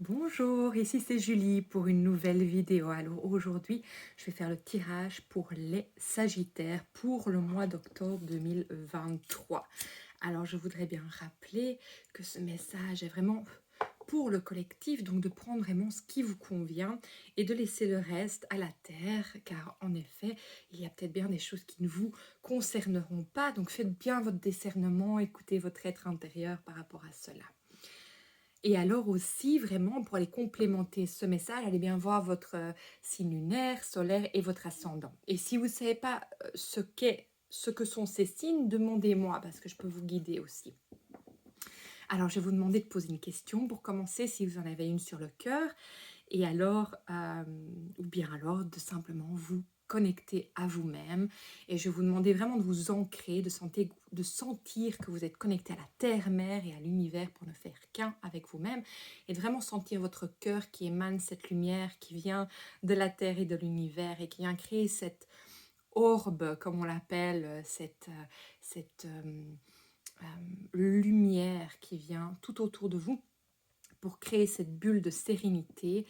Bonjour, ici c'est Julie pour une nouvelle vidéo. Alors aujourd'hui, je vais faire le tirage pour les Sagittaires pour le mois d'octobre 2023. Alors je voudrais bien rappeler que ce message est vraiment pour le collectif, donc de prendre vraiment ce qui vous convient et de laisser le reste à la terre, car en effet, il y a peut-être bien des choses qui ne vous concerneront pas, donc faites bien votre discernement, écoutez votre être intérieur par rapport à cela. Et alors aussi, vraiment, pour aller complémenter ce message, allez bien voir votre signe lunaire, solaire et votre ascendant. Et si vous ne savez pas ce que sont ces signes, demandez-moi parce que je peux vous guider aussi. Alors, je vais vous demander de poser une question pour commencer, si vous en avez une sur le cœur. Et alors, ou bien alors, de simplement vous connecter à vous-même. Et je vais vous demander vraiment de vous ancrer, de sentir que vous êtes connecté à la terre-mère et à l'univers pour ne faire qu'un avec vous-même. Et de vraiment sentir votre cœur qui émane cette lumière qui vient de la terre et de l'univers et qui vient créer cette orbe, comme on l'appelle, lumière qui vient tout autour de vous pour créer cette bulle de sérénité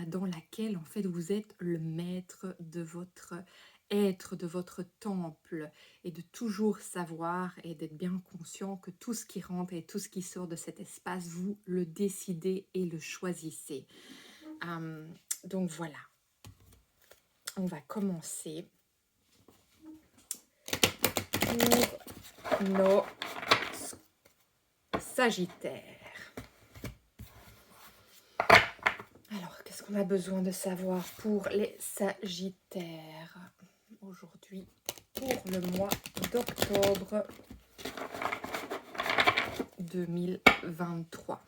dans laquelle en fait vous êtes le maître de votre être, de votre temple, et de toujours savoir et d'être bien conscient que tout ce qui rentre et tout ce qui sort de cet espace, vous le décidez et le choisissez. Donc voilà, on va commencer pour nos Sagittaires. Alors, qu'est-ce qu'on a besoin de savoir pour les Sagittaires aujourd'hui, pour le mois d'octobre 2023?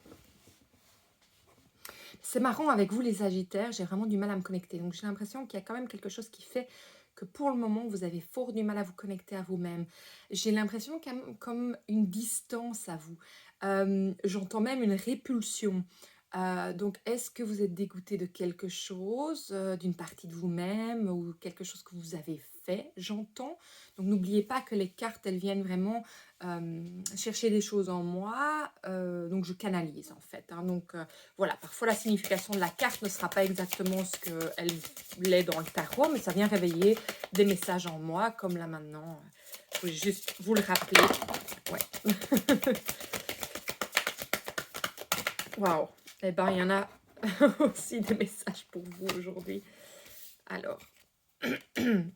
C'est marrant avec vous les Sagittaires, j'ai vraiment du mal à me connecter. Donc j'ai l'impression qu'il y a quand même quelque chose qui fait que pour le moment, vous avez fort du mal à vous connecter à vous-même. J'ai l'impression qu'il y a comme une distance à vous. J'entends même une répulsion. Donc, est-ce que vous êtes dégoûté de quelque chose, d'une partie de vous-même ou quelque chose que vous avez fait, j'entends. Donc, n'oubliez pas que les cartes, elles viennent vraiment chercher des choses en moi. Donc, je canalise en fait. Donc, voilà, parfois la signification de la carte ne sera pas exactement ce qu'elle l'est dans le tarot, mais ça vient réveiller des messages en moi, comme là maintenant. Je voulais juste vous le rappeler. Ouais. Waouh. Eh bien, il y en a aussi des messages pour vous aujourd'hui. Alors, on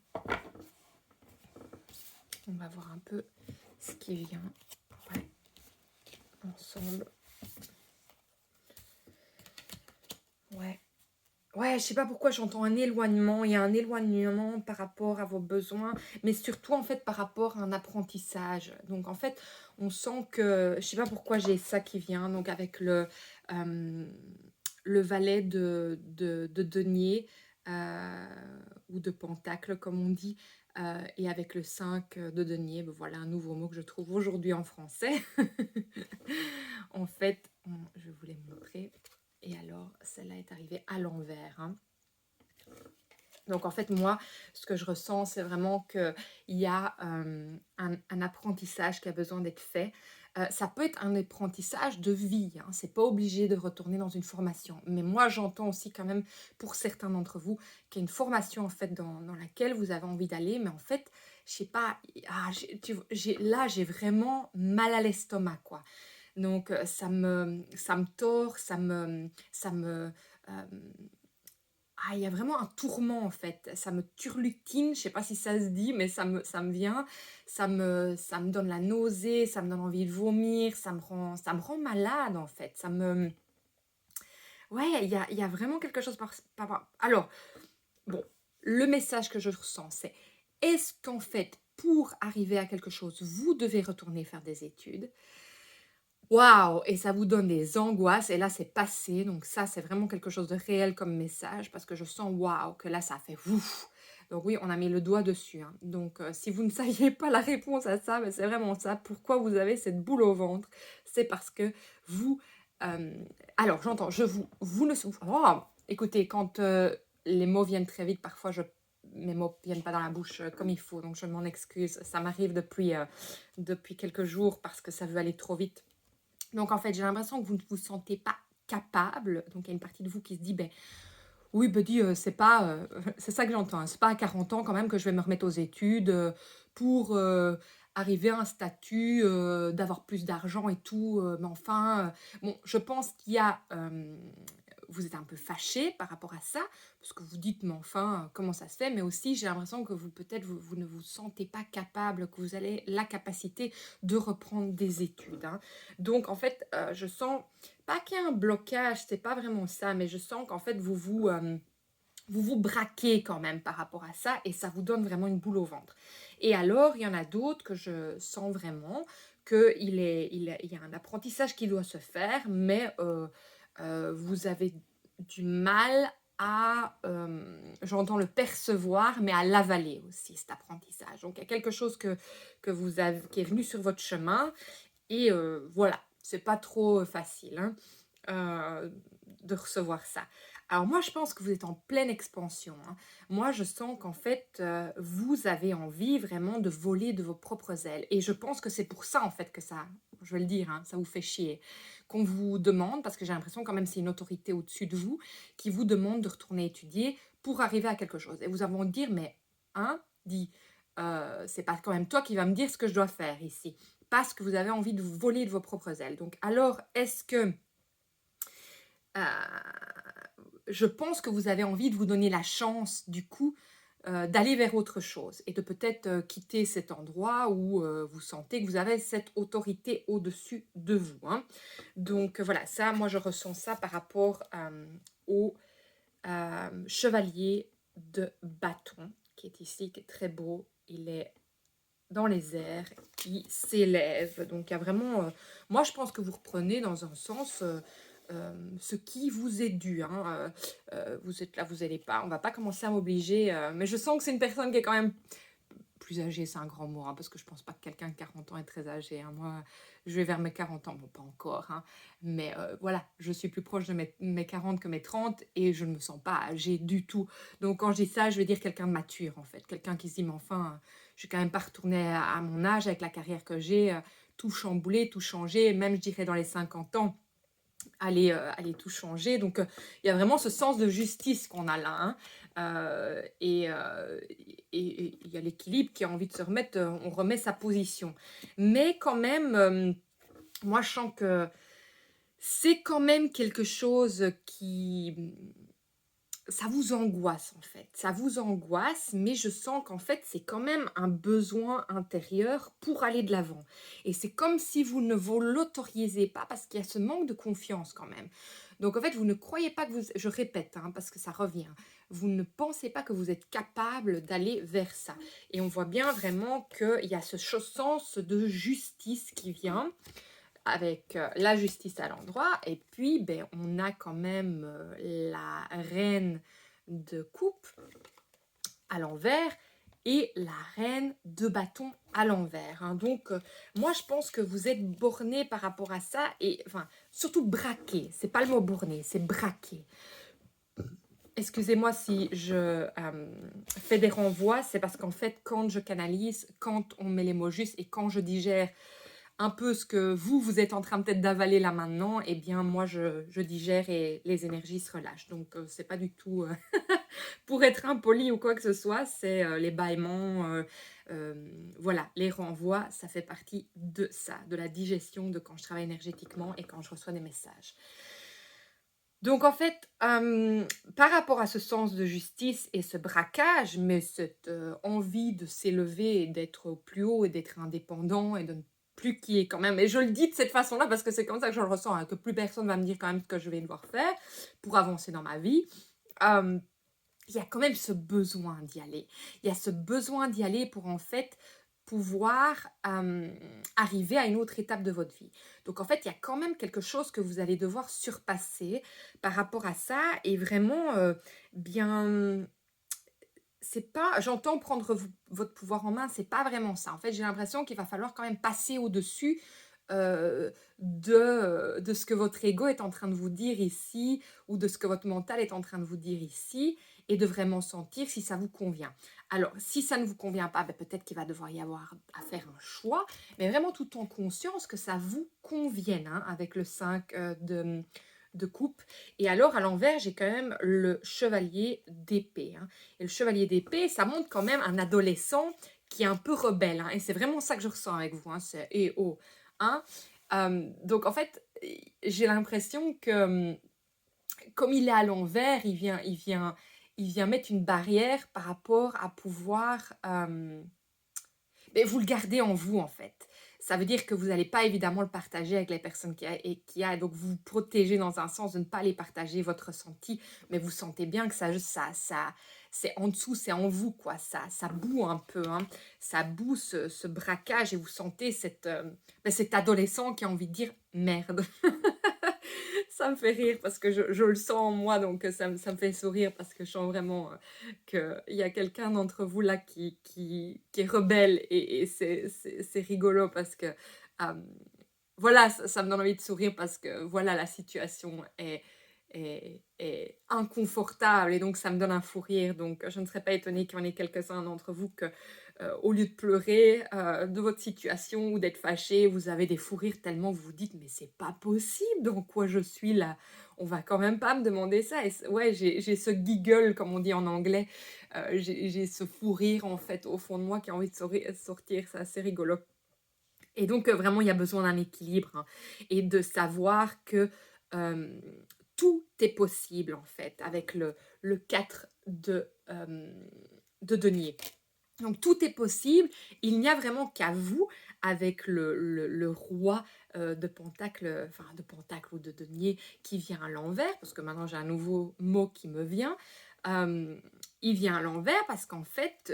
va voir un peu ce qui vient. Ouais. Ensemble. Ouais. Ouais, je sais pas pourquoi j'entends un éloignement. Il y a un éloignement par rapport à vos besoins, mais surtout en fait par rapport à un apprentissage. Donc en fait, on sent que, je sais pas pourquoi j'ai ça qui vient. Donc avec le valet de denier ou de pentacle comme on dit, et avec le 5 de denier, ben voilà un nouveau mot que je trouve aujourd'hui en français. En fait, je vais vous les montrer. Et alors, celle-là est arrivée à l'envers. Donc, en fait, moi, ce que je ressens, c'est vraiment qu'il y a un apprentissage qui a besoin d'être fait. Ça peut être un apprentissage de vie. C'est pas obligé de retourner dans une formation. Mais moi, j'entends aussi quand même, pour certains d'entre vous, qu'il y a une formation, en fait, dans laquelle vous avez envie d'aller. Mais en fait, je sais pas, là, j'ai vraiment mal à l'estomac, quoi. Donc, ça me tord, il y a vraiment un tourment en fait, ça me turlutine, je sais pas si ça se dit, mais ça me vient, ça me donne la nausée, ça me donne envie de vomir, ça me rend malade en fait, ouais, il y a vraiment quelque chose Alors, bon, le message que je ressens, c'est, est-ce qu'en fait, pour arriver à quelque chose, vous devez retourner faire des études? Waouh! Et ça vous donne des angoisses et là, c'est passé. Donc ça, c'est vraiment quelque chose de réel comme message parce que je sens, waouh, que là, ça fait ouf. Donc oui, on a mis le doigt dessus. Donc si vous ne saviez pas la réponse à ça, ben, c'est vraiment ça. Pourquoi vous avez cette boule au ventre? C'est parce que vous... alors, j'entends, vous ne... Oh, écoutez, quand les mots viennent très vite, parfois, mes mots ne viennent pas dans la bouche comme il faut. Donc je m'en excuse. Ça m'arrive depuis quelques jours parce que ça veut aller trop vite. Donc, en fait, j'ai l'impression que vous ne vous sentez pas capable. Donc, il y a une partie de vous qui se dit, ben, oui, ben dis, c'est pas, c'est ça que j'entends, hein, c'est pas à 40 ans quand même que je vais me remettre aux études pour arriver à un statut, d'avoir plus d'argent et tout. Mais enfin, bon, je pense qu'il y a, vous êtes un peu fâché par rapport à ça, parce que vous dites, mais enfin, comment ça se fait? Mais aussi, j'ai l'impression que vous, peut-être, vous ne vous sentez pas capable, que vous avez la capacité de reprendre des études, hein. Donc, en fait, je sens, pas qu'il y a un blocage, c'est pas vraiment ça, mais je sens qu'en fait, vous vous braquez quand même par rapport à ça et ça vous donne vraiment une boule au ventre. Et alors, il y en a d'autres que je sens vraiment qu'il y a un apprentissage qui doit se faire, mais vous avez du mal à, j'entends le percevoir, mais à l'avaler aussi, cet apprentissage. Donc, il y a quelque chose que vous avez, qui est venu sur votre chemin et voilà, c'est pas trop facile, hein, de recevoir ça. Alors moi, je pense que vous êtes en pleine expansion, hein. Moi, je sens qu'en fait, vous avez envie vraiment de voler de vos propres ailes. Et je pense que c'est pour ça, en fait, que ça, je vais le dire, hein, ça vous fait chier. Qu'on vous demande, parce que j'ai l'impression quand même c'est une autorité au-dessus de vous, qui vous demande de retourner étudier pour arriver à quelque chose. Et vous allez dire, mais, hein, dit, c'est pas quand même toi qui vas me dire ce que je dois faire ici. Parce que vous avez envie de vous voler de vos propres ailes. Donc alors, est-ce que... euh, je pense que vous avez envie de vous donner la chance, du coup, d'aller vers autre chose et de peut-être quitter cet endroit où vous sentez que vous avez cette autorité au-dessus de vous, hein. Donc voilà, ça, moi, je ressens ça par rapport au chevalier de bâton, qui est ici, qui est très beau. Il est dans les airs, il s'élève. Donc il y a vraiment... moi, je pense que vous reprenez dans un sens... ce qui vous est dû, hein. Vous êtes là, vous n'allez pas, on va pas commencer à m'obliger, mais je sens que c'est une personne qui est quand même plus âgée, c'est un grand mot, hein, parce que je pense pas que quelqu'un de 40 ans est très âgé, hein. Moi, je vais vers mes 40 ans, bon, pas encore, hein, mais voilà, je suis plus proche de mes 40 que mes 30 et je ne me sens pas âgée du tout. Donc, quand je dis ça, je veux dire quelqu'un de mature, en fait, quelqu'un qui se dit, mais enfin, je vais quand même pas retourner à mon âge avec la carrière que j'ai, tout chamboulé, tout changé, même, je dirais, dans les 50 ans aller tout changer. Donc, il y a vraiment ce sens de justice qu'on a là, hein. Et il y a l'équilibre qui a envie de se remettre, on remet sa position. Mais quand même, moi, je sens que c'est quand même quelque chose qui... ça vous angoisse en fait, ça vous angoisse, mais je sens qu'en fait c'est quand même un besoin intérieur pour aller de l'avant. Et c'est comme si vous ne vous l'autorisiez pas parce qu'il y a ce manque de confiance quand même. Donc en fait vous ne croyez pas que vous, je répète hein, parce que ça revient, vous ne pensez pas que vous êtes capable d'aller vers ça. Et on voit bien vraiment qu'il y a ce sens de justice qui vient avec la justice à l'endroit. Et puis, ben, on a quand même la reine de coupe à l'envers et la reine de bâton à l'envers, hein. Donc, moi, je pense que vous êtes borné par rapport à ça et, enfin, surtout braqué. C'est pas le mot borné, c'est braqué. Excusez-moi si je fais des renvois, c'est parce qu'en fait, quand je canalise, quand on met les mots justes et quand je digère un peu ce que vous êtes en train peut-être d'avaler là maintenant, eh bien moi je digère et les énergies se relâchent. Donc c'est pas du tout pour être impoli ou quoi que ce soit, c'est les bâillements, voilà, les renvois, ça fait partie de ça, de la digestion de quand je travaille énergétiquement et quand je reçois des messages. Donc en fait, par rapport à ce sens de justice et ce braquage, mais cette envie de s'élever et d'être plus haut et d'être indépendant et de ne plus qui est quand même, et je le dis de cette façon-là parce que c'est comme ça que je le ressens, hein, que plus personne va me dire quand même ce que je vais devoir faire pour avancer dans ma vie. Il y a quand même ce besoin d'y aller. Il y a ce besoin d'y aller pour en fait pouvoir arriver à une autre étape de votre vie. Donc en fait, il y a quand même quelque chose que vous allez devoir surpasser par rapport à ça et vraiment bien... c'est pas, j'entends prendre votre pouvoir en main, c'est pas vraiment ça. En fait, j'ai l'impression qu'il va falloir quand même passer au-dessus de ce que votre ego est en train de vous dire ici ou de ce que votre mental est en train de vous dire ici et de vraiment sentir si ça vous convient. Alors, si ça ne vous convient pas, ben peut-être qu'il va devoir y avoir à faire un choix, mais vraiment tout en conscience que ça vous convienne, hein, avec le 5 de coupe. Et alors, à l'envers, j'ai quand même le chevalier d'épée. Hein. Et le chevalier d'épée, ça montre quand même un adolescent qui est un peu rebelle. Hein. Et c'est vraiment ça que je ressens avec vous. Hein. C'est et oh. Hein. Donc, en fait, j'ai l'impression que comme il est à l'envers, il vient mettre une barrière par rapport à pouvoir mais vous le gardez en vous, en fait. Ça veut dire que vous n'allez pas évidemment le partager avec les personnes qui a, donc vous vous protégez dans un sens de ne pas les partager votre ressenti, mais vous sentez bien que ça c'est en dessous, c'est en vous, quoi. Ça boue un peu, hein. Ça boue ce braquage et vous sentez cet adolescent qui a envie de dire merde. Ça me fait rire parce que je le sens en moi, donc ça me fait sourire parce que je sens vraiment qu'il y a quelqu'un d'entre vous là qui est rebelle et c'est rigolo parce que euh, voilà, ça me donne envie de sourire parce que voilà, la situation est inconfortable et donc ça me donne un fou rire. Donc je ne serais pas étonnée qu'il y en ait quelques-uns d'entre vous que au lieu de pleurer de votre situation ou d'être fâché, vous avez des fous rires tellement vous vous dites mais c'est pas possible, dans quoi je suis là? On va quand même pas me demander ça. Et ouais, j'ai ce giggle comme on dit en anglais, j'ai ce fou rire en fait au fond de moi qui a envie de sortir, c'est assez rigolo. Et donc, vraiment, il y a besoin d'un équilibre hein, et de savoir que euh, tout est possible, en fait, avec le 4 de denier. Donc, tout est possible. Il n'y a vraiment qu'à vous, avec le roi de pentacle, enfin, de pentacle ou de denier qui vient à l'envers, parce que maintenant, j'ai un nouveau mot qui me vient. Euh, il vient à l'envers parce qu'en fait,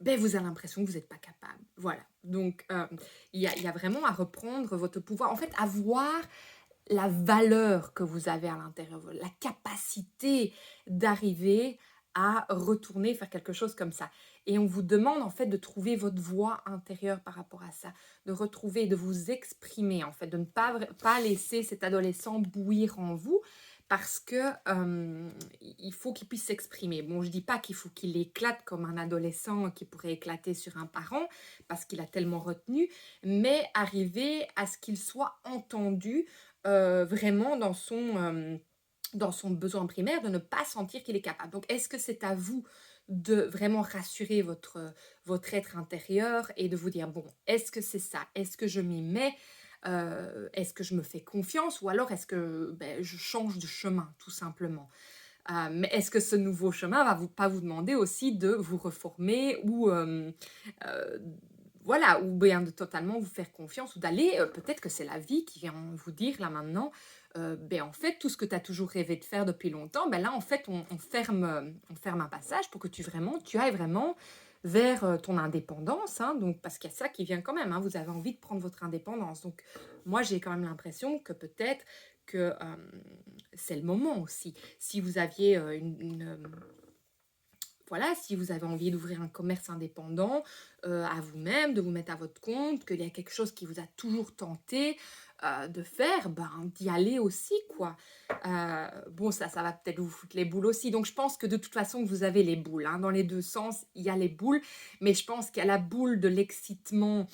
ben, vous avez l'impression que vous n'êtes pas capable. Voilà. Donc, il y a vraiment à reprendre votre pouvoir. En fait, à voir la valeur que vous avez à l'intérieur, la capacité d'arriver à retourner faire quelque chose comme ça. Et on vous demande en fait de trouver votre voix intérieure par rapport à ça, de retrouver, de vous exprimer en fait, de ne pas laisser cet adolescent bouillir en vous parce que il faut qu'il puisse s'exprimer. Bon, je dis pas qu'il faut qu'il éclate comme un adolescent qui pourrait éclater sur un parent parce qu'il a tellement retenu, mais arriver à ce qu'il soit entendu vraiment dans son besoin primaire, de ne pas sentir qu'il est capable. Donc, est-ce que c'est à vous de vraiment rassurer votre être intérieur et de vous dire, bon, est-ce que c'est ça? Est-ce que je m'y mets? Est-ce que je me fais confiance? Ou alors est-ce que je change de chemin, tout simplement? Mais est-ce que ce nouveau chemin va pas vous demander aussi de vous reformer ou euh, voilà, ou bien de totalement vous faire confiance ou d'aller, peut-être que c'est la vie qui vient vous dire là maintenant, en fait tout ce que tu as toujours rêvé de faire depuis longtemps, là en fait on ferme un passage pour que tu ailles vraiment vers ton indépendance, hein, donc parce qu'il y a ça qui vient quand même, hein, vous avez envie de prendre votre indépendance. Donc moi j'ai quand même l'impression que peut-être que c'est le moment aussi. Si vous aviez voilà, si vous avez envie d'ouvrir un commerce indépendant à vous-même, de vous mettre à votre compte, qu'il y a quelque chose qui vous a toujours tenté de faire, d'y aller aussi, quoi. Bon, ça va peut-être vous foutre les boules aussi. Donc, je pense que de toute façon, vous avez les boules. Hein. Dans les deux sens, il y a les boules. Mais je pense qu'il y a la boule de l'excitement,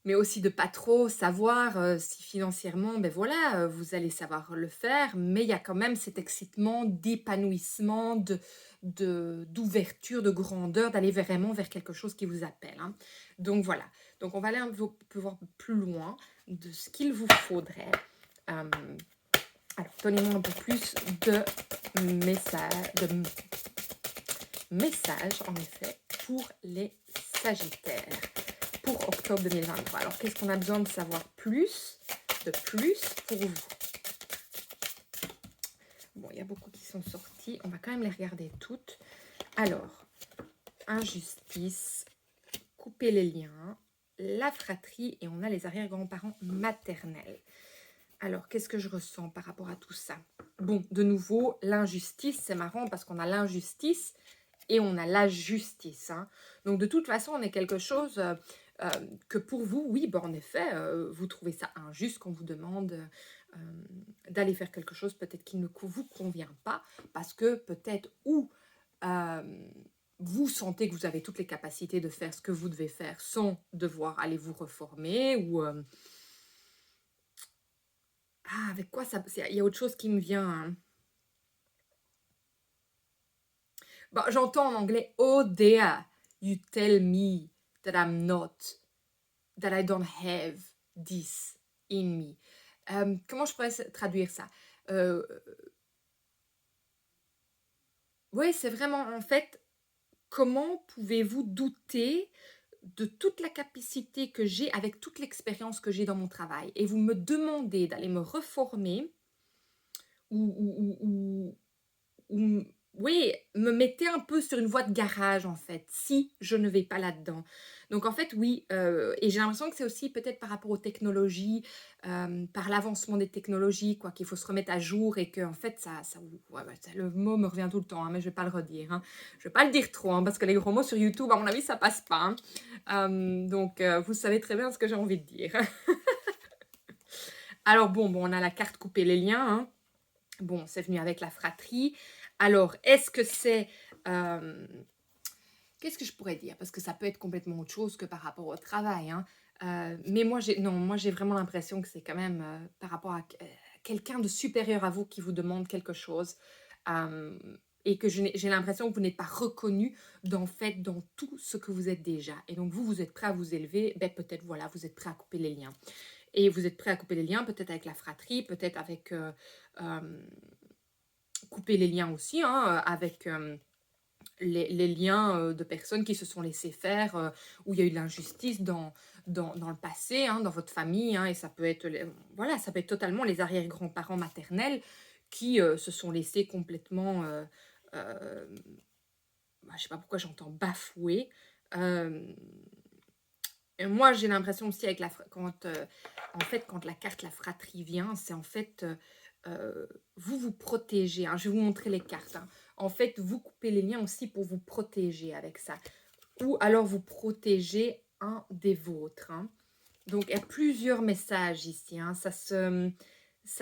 mais aussi de pas trop savoir si financièrement, voilà, vous allez savoir le faire, mais il y a quand même cet excitement d'épanouissement, d'ouverture, de grandeur, d'aller vraiment vers quelque chose qui vous appelle. Hein. Donc voilà, donc on va aller un peu voir plus loin de ce qu'il vous faudrait. Alors, donnez-moi un peu plus de messages, en effet, pour les Sagittaires pour octobre 2023. Alors, qu'est-ce qu'on a besoin de savoir de plus pour vous? Bon, il y a beaucoup qui sont sortis. On va quand même les regarder toutes. Alors, injustice, couper les liens, la fratrie et on a les arrière-grands-parents maternels. Alors, qu'est-ce que je ressens par rapport à tout ça? Bon, de nouveau, l'injustice, c'est marrant parce qu'on a l'injustice et on a la justice. Hein. Donc, de toute façon, on est quelque chose que pour vous, oui, en effet, vous trouvez ça injuste qu'on vous demande d'aller faire quelque chose peut-être qui ne vous convient pas parce que peut-être ou vous sentez que vous avez toutes les capacités de faire ce que vous devez faire sans devoir aller vous reformer ou Ah, avec quoi ça... Il y a autre chose qui me vient, hein. Bon, j'entends en anglais, oh dear, you tell me that I'm not, that I don't have this in me. Comment je pourrais traduire ça? Euh, oui, c'est vraiment, en fait, comment pouvez-vous douter de toute la capacité que j'ai avec toute l'expérience que j'ai dans mon travail et vous me demandez d'aller me reformer ou, oui, me mettez un peu sur une voie de garage en fait, si je ne vais pas là-dedans. Donc en fait, oui, et j'ai l'impression que c'est aussi peut-être par rapport aux technologies, par l'avancement des technologies, quoi, qu'il faut se remettre à jour et que en fait, le mot me revient tout le temps, hein, mais je vais pas le redire. Hein. Je vais pas le dire trop, hein, parce que les gros mots sur YouTube, à mon avis, ça passe pas. Hein. Donc vous savez très bien ce que j'ai envie de dire. Alors bon, on a la carte couper les liens. Hein. Bon, c'est venu avec la fratrie. Alors, est-ce que c'est... qu'est-ce que je pourrais dire? Parce que ça peut être complètement autre chose que par rapport au travail. Hein. Mais moi, j'ai vraiment l'impression que c'est quand même par rapport à quelqu'un de supérieur à vous qui vous demande quelque chose. Et que j'ai l'impression que vous n'êtes pas reconnu dans tout ce que vous êtes déjà. Et donc, vous êtes prêt à vous élever. Ben, peut-être, voilà, vous êtes prêt à couper les liens. Et vous êtes prêt à couper les liens, peut-être avec la fratrie, peut-être avec... couper les liens aussi, hein, avec les liens de personnes qui se sont laissées faire, où il y a eu de l'injustice dans le passé, hein, dans votre famille, hein, et ça peut être, voilà, ça peut être totalement les arrière-grands-parents maternels qui se sont laissés complètement, je sais pas pourquoi j'entends bafouer. Et moi, j'ai l'impression aussi avec en fait, quand la carte la fratrie vient, c'est en fait vous vous protégez. Hein. Je vais vous montrer les cartes. Hein. En fait, vous coupez les liens aussi pour vous protéger avec ça. Ou alors vous protégez un des vôtres. Hein. Donc, il y a plusieurs messages ici. Hein. Ça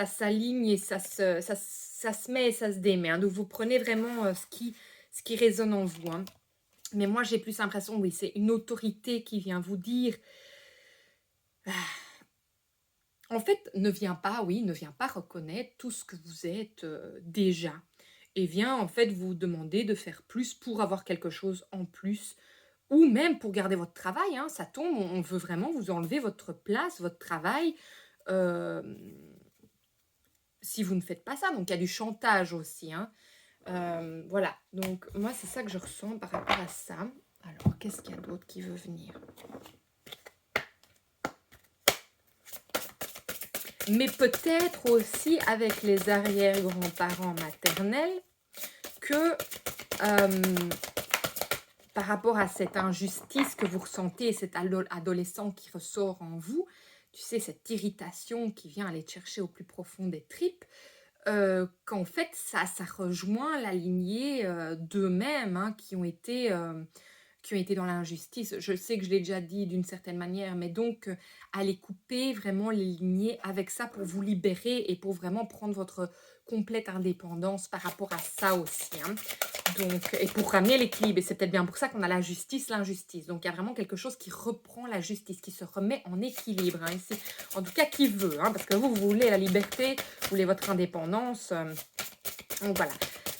s'aligne et ça se met et ça se démet. Hein. Donc, vous prenez vraiment ce qui résonne en vous. Hein. Mais moi, j'ai plus l'impression, oui, c'est une autorité qui vient vous dire... En fait, ne vient pas reconnaître tout ce que vous êtes déjà. Et vient en fait vous demander de faire plus pour avoir quelque chose en plus. Ou même pour garder votre travail. Hein, ça tombe, on veut vraiment vous enlever votre place, votre travail. euh, si vous ne faites pas ça. Donc, il y a du chantage aussi. Hein. Voilà. Donc, moi, c'est ça que je ressens par rapport à ça. Alors, qu'est-ce qu'il y a d'autre qui veut venir? Mais peut-être aussi avec les arrière-grands-parents maternels que par rapport à cette injustice que vous ressentez, cet adolescent qui ressort en vous, tu sais, cette irritation qui vient aller chercher au plus profond des tripes, qu'en fait, ça rejoint la lignée d'eux-mêmes hein, qui ont été dans l'injustice. Je sais que je l'ai déjà dit d'une certaine manière, mais donc allez couper vraiment les lignées avec ça pour vous libérer et pour vraiment prendre votre complète indépendance par rapport à ça aussi. Hein. Donc, et pour ramener l'équilibre, et c'est peut-être bien pour ça qu'on a la justice, l'injustice. Donc il y a vraiment quelque chose qui reprend la justice, qui se remet en équilibre. Hein, ici. En tout cas, qui veut, hein, parce que vous voulez la liberté, vous voulez votre indépendance. Donc voilà.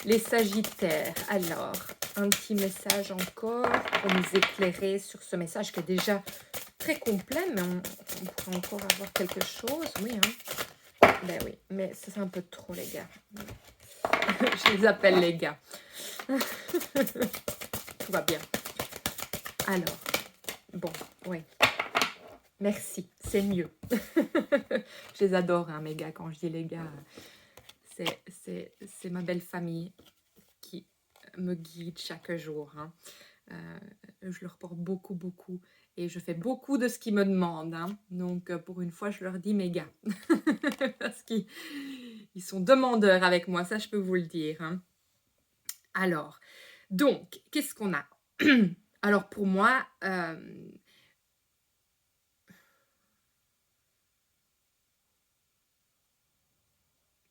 Les Sagittaires, alors, un petit message encore pour nous éclairer sur ce message qui est déjà très complet, mais on pourrait encore avoir quelque chose, oui. Hein. Ben oui, mais c'est un peu trop, les gars. Je les appelle les gars. Tout va bien. Alors, bon, oui. Merci, c'est mieux. Je les adore, hein, mes gars, quand je dis les gars. C'est ma belle famille qui me guide chaque jour. Hein. Je leur porte beaucoup, beaucoup. Et je fais beaucoup de ce qu'ils me demandent. Hein. Donc, pour une fois, je leur dis mes gars. Parce qu'ils sont demandeurs avec moi, ça, je peux vous le dire. Hein. Alors, donc, qu'est-ce qu'on a? Alors, pour moi...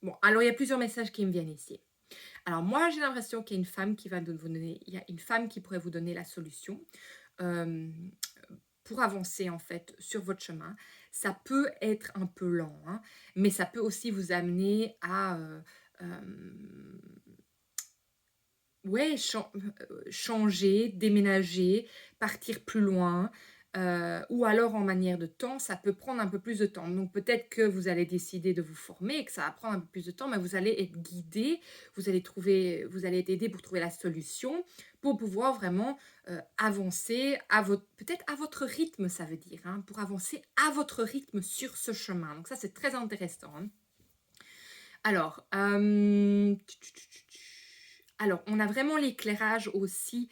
Bon, alors il y a plusieurs messages qui me viennent ici. Alors moi, j'ai l'impression qu'il y a une femme qui va vous donner, il y a une femme qui pourrait vous donner la solution pour avancer en fait sur votre chemin. ça peut être un peu lent, hein, mais ça peut aussi vous amener à ouais, changer, déménager, partir plus loin, ou alors en manière de temps, ça peut prendre un peu plus de temps. Donc peut-être que vous allez décider de vous former et que ça va prendre un peu plus de temps, mais vous allez être guidé, vous allez être aidé pour trouver la solution, pour pouvoir vraiment avancer peut-être à votre rythme, ça veut dire, hein, pour avancer à votre rythme sur ce chemin. Donc ça, c'est très intéressant, hein. Alors, on a vraiment l'éclairage aussi,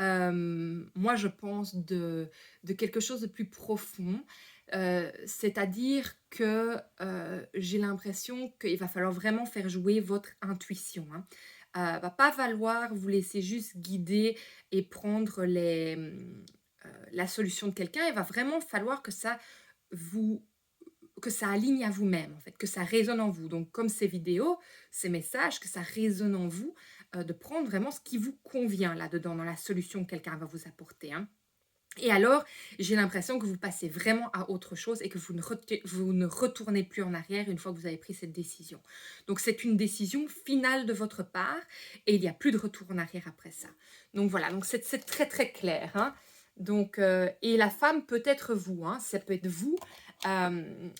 moi je pense de quelque chose de plus profond, c'est-à-dire que j'ai l'impression qu'il va falloir vraiment faire jouer votre intuition, hein. Va pas falloir vous laisser juste guider et prendre la solution de quelqu'un, il va vraiment falloir vous que ça aligne à vous-même, en fait, que ça résonne en vous. Donc, comme ces vidéos, ces messages, que ça résonne en vous, de prendre vraiment ce qui vous convient là-dedans, dans la solution que quelqu'un va vous apporter, hein. Et alors, j'ai l'impression que vous passez vraiment à autre chose et que vous ne retournez plus en arrière une fois que vous avez pris cette décision. Donc, c'est une décision finale de votre part et il n'y a plus de retour en arrière après ça. Donc, voilà, donc c'est très, très clair, hein. Donc, et la femme peut être vous, hein, ça peut être vous,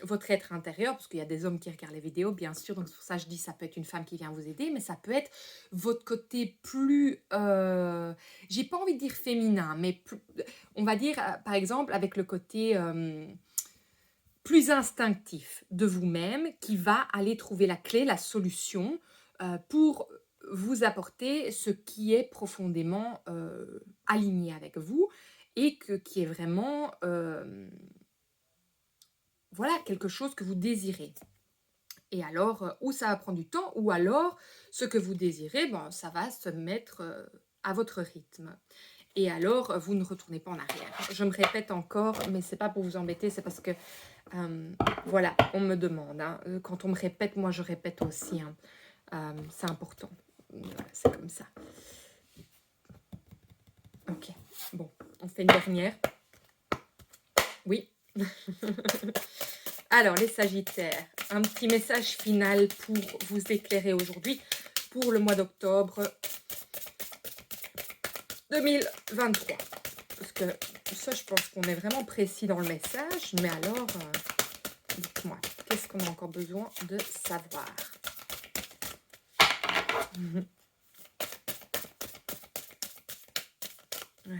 votre être intérieur, parce qu'il y a des hommes qui regardent les vidéos, bien sûr, donc c'est pour ça que je dis ça peut être une femme qui vient vous aider, mais ça peut être votre côté plus, j'ai pas envie de dire féminin, mais plus, on va dire, par exemple, avec le côté plus instinctif de vous-même, qui va aller trouver la clé, la solution, pour vous apporter ce qui est profondément aligné avec vous et qui est vraiment voilà, quelque chose que vous désirez. Et alors, ou ça va prendre du temps, ou alors, ce que vous désirez, bon, ça va se mettre à votre rythme. Et alors, vous ne retournez pas en arrière. Je me répète encore, mais c'est pas pour vous embêter, c'est parce que, voilà, on me demande, hein. Quand on me répète, moi je répète aussi, hein. C'est important. Voilà, c'est comme ça. Ok, bon, on fait une dernière. Oui. Alors, les Sagittaires, un petit message final pour vous éclairer aujourd'hui pour le mois d'octobre 2023. Parce que ça, je pense qu'on est vraiment précis dans le message. Mais alors, dites-moi, qu'est-ce qu'on a encore besoin de savoir? Ouais.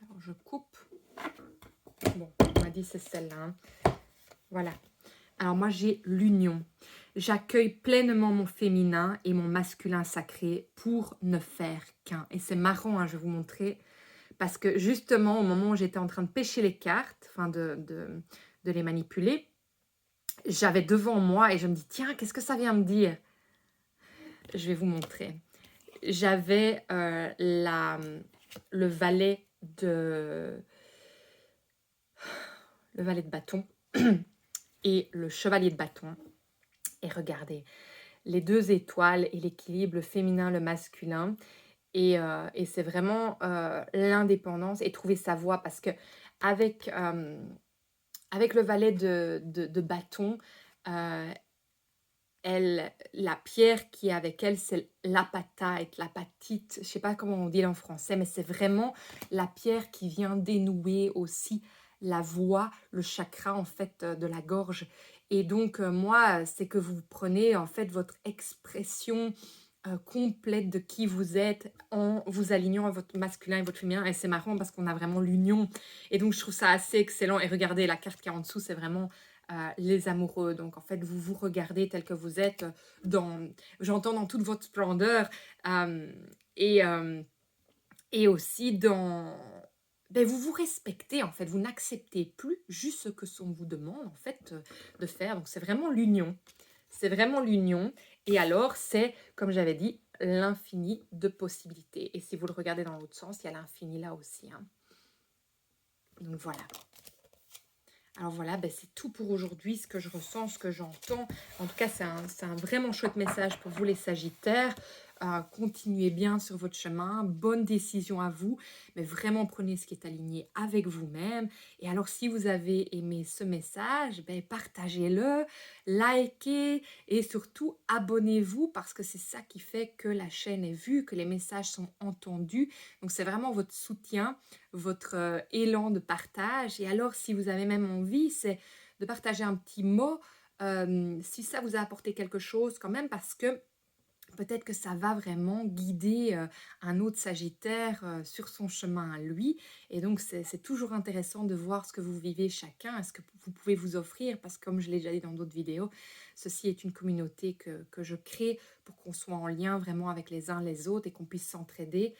Alors, je coupe. Bon, on m'a dit c'est celle-là, hein. Voilà. Alors moi, j'ai l'union. J'accueille pleinement mon féminin et mon masculin sacré pour ne faire qu'un. Et c'est marrant, hein, je vais vous montrer. Parce que justement, au moment où j'étais en train de pêcher les cartes, enfin de les manipuler, j'avais devant moi et je me dis, tiens, qu'est-ce que ça vient me dire? Je vais vous montrer. J'avais le valet de bâton et le chevalier de bâton. Et regardez, les deux étoiles et l'équilibre, le féminin, le masculin. Et c'est vraiment l'indépendance et trouver sa voie. Parce que avec le valet de bâton, la pierre qui est avec elle, c'est l'apatite, je ne sais pas comment on dit en français, mais c'est vraiment la pierre qui vient dénouer aussi la voie, le chakra en fait de la gorge. Et donc moi, c'est que vous prenez en fait votre expression complète de qui vous êtes en vous alignant à votre masculin et votre féminin. Et c'est marrant parce qu'on a vraiment l'union. Et donc je trouve ça assez excellent. Et regardez, la carte qui est en dessous, c'est vraiment les amoureux. Donc en fait, vous vous regardez tel que vous êtes, j'entends dans toute votre splendeur, et aussi dans... Ben, vous vous respectez en fait, vous n'acceptez plus juste ce que on vous demande en fait de faire. Donc c'est vraiment l'union. C'est vraiment l'union. Et alors c'est, comme j'avais dit, l'infini de possibilités. Et si vous le regardez dans l'autre sens, il y a l'infini là aussi, hein. Donc voilà. Alors voilà, ben c'est tout pour aujourd'hui, ce que je ressens, ce que j'entends. En tout cas, c'est un vraiment chouette message pour vous les Sagittaires. Continuez bien sur votre chemin, bonne décision à vous, mais vraiment prenez ce qui est aligné avec vous-même. Et alors si vous avez aimé ce message, ben, partagez-le, likez et surtout abonnez-vous parce que c'est ça qui fait que la chaîne est vue, que les messages sont entendus. Donc c'est vraiment votre soutien, votre élan de partage. Et alors si vous avez même envie, c'est de partager un petit mot si ça vous a apporté quelque chose quand même parce que peut-être que ça va vraiment guider un autre Sagittaire sur son chemin à lui. Et donc, c'est toujours intéressant de voir ce que vous vivez chacun, est ce que vous pouvez vous offrir, parce que comme je l'ai déjà dit dans d'autres vidéos, ceci est une communauté que je crée pour qu'on soit en lien vraiment avec les uns les autres et qu'on puisse s'entraider.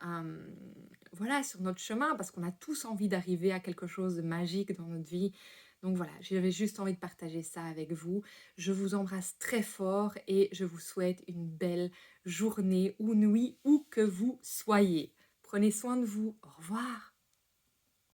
euh, voilà, sur notre chemin, parce qu'on a tous envie d'arriver à quelque chose de magique dans notre vie. Donc voilà, j'avais juste envie de partager ça avec vous. Je vous embrasse très fort et je vous souhaite une belle journée ou nuit où que vous soyez. Prenez soin de vous. Au revoir.